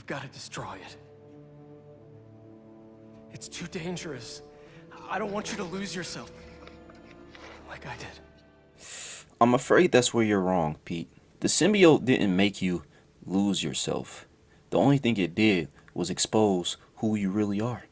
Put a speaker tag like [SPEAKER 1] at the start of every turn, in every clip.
[SPEAKER 1] got to destroy it. It's too dangerous. I don't want you to lose yourself like I did.
[SPEAKER 2] I'm afraid that's where you're wrong, Pete. The symbiote didn't make you lose yourself. The only thing it did was expose who you really are.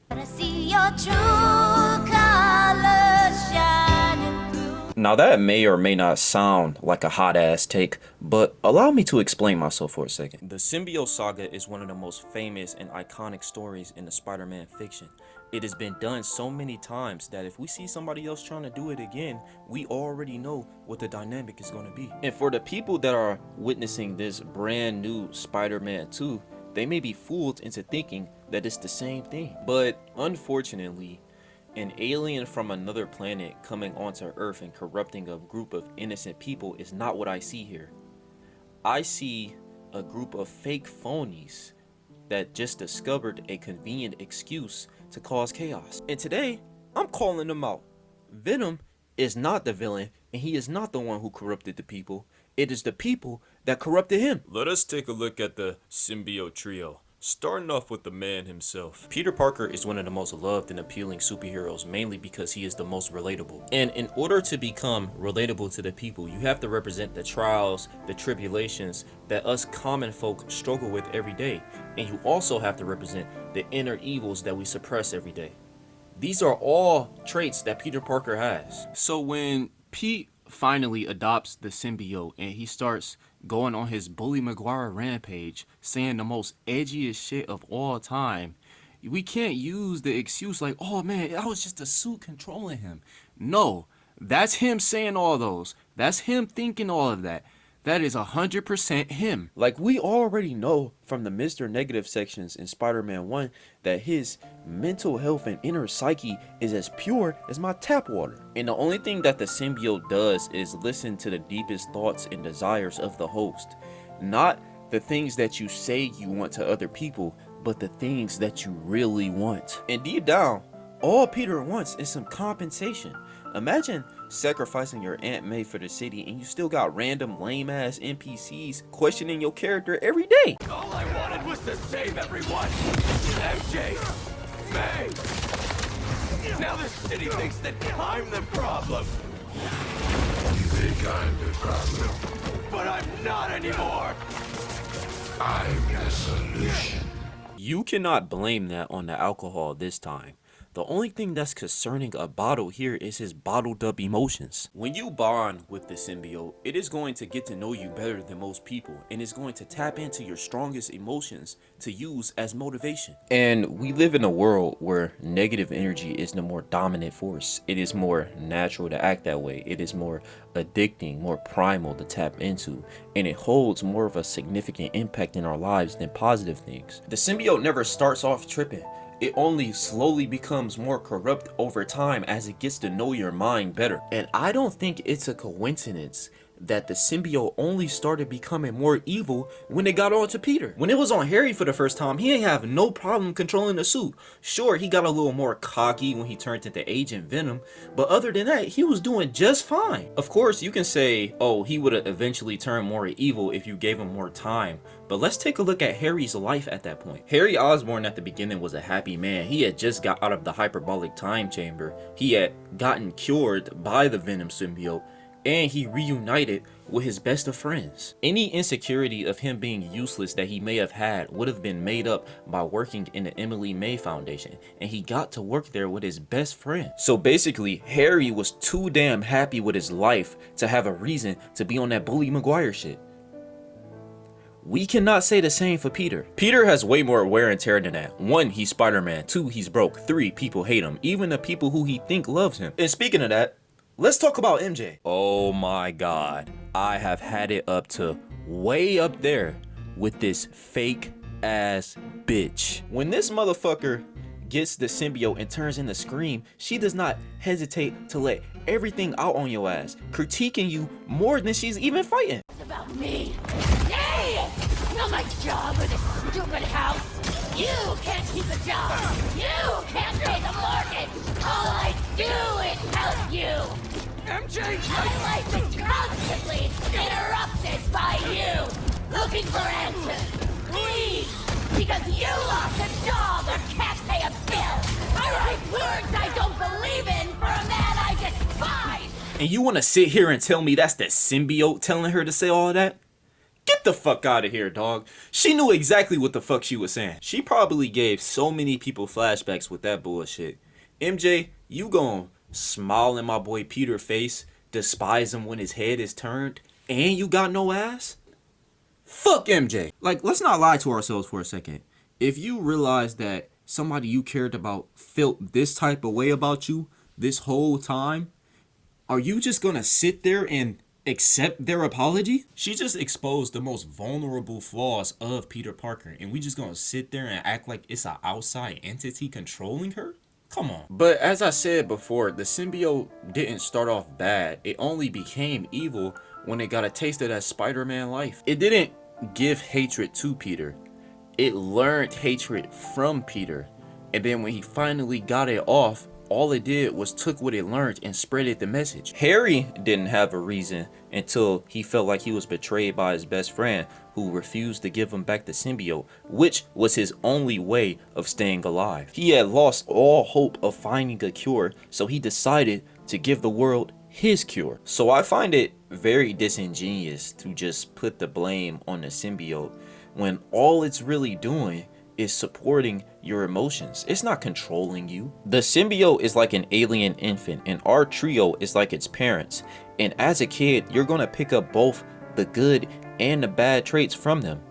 [SPEAKER 2] Now that may or may not sound like a hot ass take, but allow me to explain myself for a second. The symbiote saga is one of the most famous and iconic stories in the Spider-Man fiction. It has been done so many times that if we see somebody else trying to do it again, we already know what the dynamic is going to be. And for the people that are witnessing this brand new Spider-Man 2, they may be fooled into thinking that it's the same thing. But unfortunately, an alien from another planet coming onto Earth and corrupting a group of innocent people is not what I see here. I see a group of fake phonies that just discovered a convenient excuse to cause chaos. And today, I'm calling them out. Venom is not the villain, and he is not the one who corrupted the people. It is the people that corrupted him.
[SPEAKER 3] Let us take a look at the symbiote trio, starting off with the man himself.
[SPEAKER 2] Peter Parker is one of the most loved and appealing superheroes, mainly because he is the most relatable. And in order to become relatable to the people, you have to represent the trials, the tribulations that us common folk struggle with every day. And you also have to represent the inner evils that we suppress every day. These are all traits that Peter Parker has. So when Pete finally adopts the symbiote and he starts going on his Bully Maguire rampage, saying the most edgiest shit of all time, we can't use the excuse like, oh man, that was just a suit controlling him. No, that's him saying all those. That's him thinking all of that. That is 100% him. Like, we already know from the Mr. Negative sections in Spider-Man 1 that his mental health and inner psyche is as pure as my tap water. And the only thing that the symbiote does is listen to the deepest thoughts and desires of the host. Not the things that you say you want to other people, but the things that you really want. And deep down, all Peter wants is some compensation. Imagine sacrificing your Aunt May for the city and you still got random lame ass NPCs questioning your character every day.
[SPEAKER 1] All I wanted was to save everyone. MJ, May. Now the city thinks that I'm the problem.
[SPEAKER 4] You think I'm the problem?
[SPEAKER 1] But I'm not anymore.
[SPEAKER 4] I'm the solution.
[SPEAKER 2] You cannot blame that on the alcohol this time. The only thing that's concerning a bottle here is his bottled up emotions. When you bond with the symbiote, it is going to get to know you better than most people, and it's going to tap into your strongest emotions to use as motivation. And we live in a world where negative energy is the more dominant force. It is more natural to act that way. It is more addicting, more primal to tap into, and it holds more of a significant impact in our lives than positive things. The symbiote never starts off tripping. It only slowly becomes more corrupt over time as it gets to know your mind better. And I don't think it's a coincidence that the symbiote only started becoming more evil when it got onto Peter. When it was on Harry for the first time, he ain't have no problem controlling the suit. Sure, he got a little more cocky when he turned into Agent Venom, but other than that, he was doing just fine. Of course, you can say, oh, he would have eventually turned more evil if you gave him more time. But let's take a look at Harry's life at that point. Harry Osborn at the beginning was a happy man. He had just got out of the hyperbolic time chamber. He had gotten cured by the Venom symbiote, and he reunited with his best of friends. Any insecurity of him being useless that he may have had would have been made up by working in the Emily May Foundation, and he got to work there with his best friend. So basically, Harry was too damn happy with his life to have a reason to be on that Bully Maguire shit. We cannot say the same for Peter. Peter has way more wear and tear than that. 1, he's Spider-Man. 2, he's broke. 3, people hate him, even the people who he think loves him. And speaking of that, let's talk about MJ. Oh my god, I have had it up to way up there with this fake ass bitch. When this motherfucker gets the symbiote and turns into Scream, she does not hesitate to let everything out on your ass, critiquing you more than she's even fighting.
[SPEAKER 5] It's about me. Hey! Not my job or this stupid house. You can't keep a job. You can't pay the mortgage. All I do is help you.
[SPEAKER 1] MJ!
[SPEAKER 5] My life is constantly interrupted by you. Looking for answers. Please. Because You lost a job or can't pay a bill. I write words I don't believe in for a man I despise.
[SPEAKER 2] And you want to sit here and tell me that's the symbiote telling her to say all that? Get the fuck out of here, dog. She knew exactly what the fuck she was saying. She probably gave so many people flashbacks with that bullshit. MJ, you gon' smile in my boy Peter's face, despise him when his head is turned, and you got no ass? Fuck MJ. Like, let's not lie to ourselves for a second. If you realize that somebody you cared about felt this type of way about you this whole time, are you just gonna sit there and accept their apology? She just exposed the most vulnerable flaws of Peter Parker, and we just gonna sit there and act like it's an outside entity controlling her? Come on. But as I said before, the symbiote didn't start off bad. It only became evil when it got a taste of that Spider-Man life. It didn't give hatred to Peter. It learned hatred from Peter. And then when he finally got it off, all it did was took what it learned and spread it the message. Harry didn't have a reason until he felt like he was betrayed by his best friend, who refused to give him back the symbiote, which was his only way of staying alive. He had lost all hope of finding a cure, so he decided to give the world his cure. So I find it very disingenuous to just put the blame on the symbiote when all it's really doing is supporting your emotions. It's not controlling you. The symbiote is like an alien infant, and our trio is like its parents. And as a kid, you're gonna pick up both the good and the bad traits from them,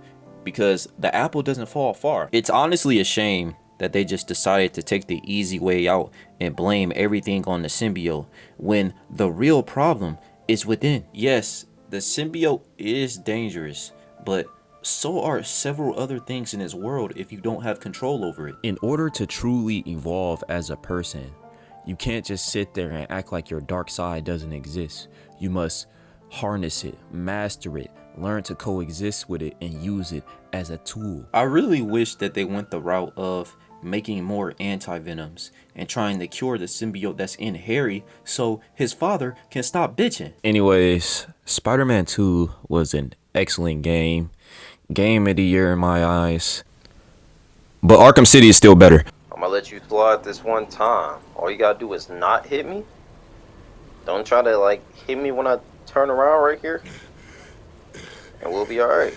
[SPEAKER 2] because the apple doesn't fall far. It's honestly a shame that they just decided to take the easy way out and blame everything on the symbiote when the real problem is within. Yes, the symbiote is dangerous, but so are several other things in this world if you don't have control over it. In order to truly evolve as a person, you can't just sit there and act like your dark side doesn't exist. You must harness it, master it, learn to coexist with it, and use it as a tool. I really wish that they went the route of making more anti-venoms and trying to cure the symbiote that's in Harry so his father can stop bitching. Anyways, Spider-Man 2 was an excellent game. Game of the year in my eyes. But Arkham City is still better.
[SPEAKER 6] I'm gonna let you slide this one time. All you gotta do is not hit me. Don't try to like hit me when I turn around right here. And we'll be alright.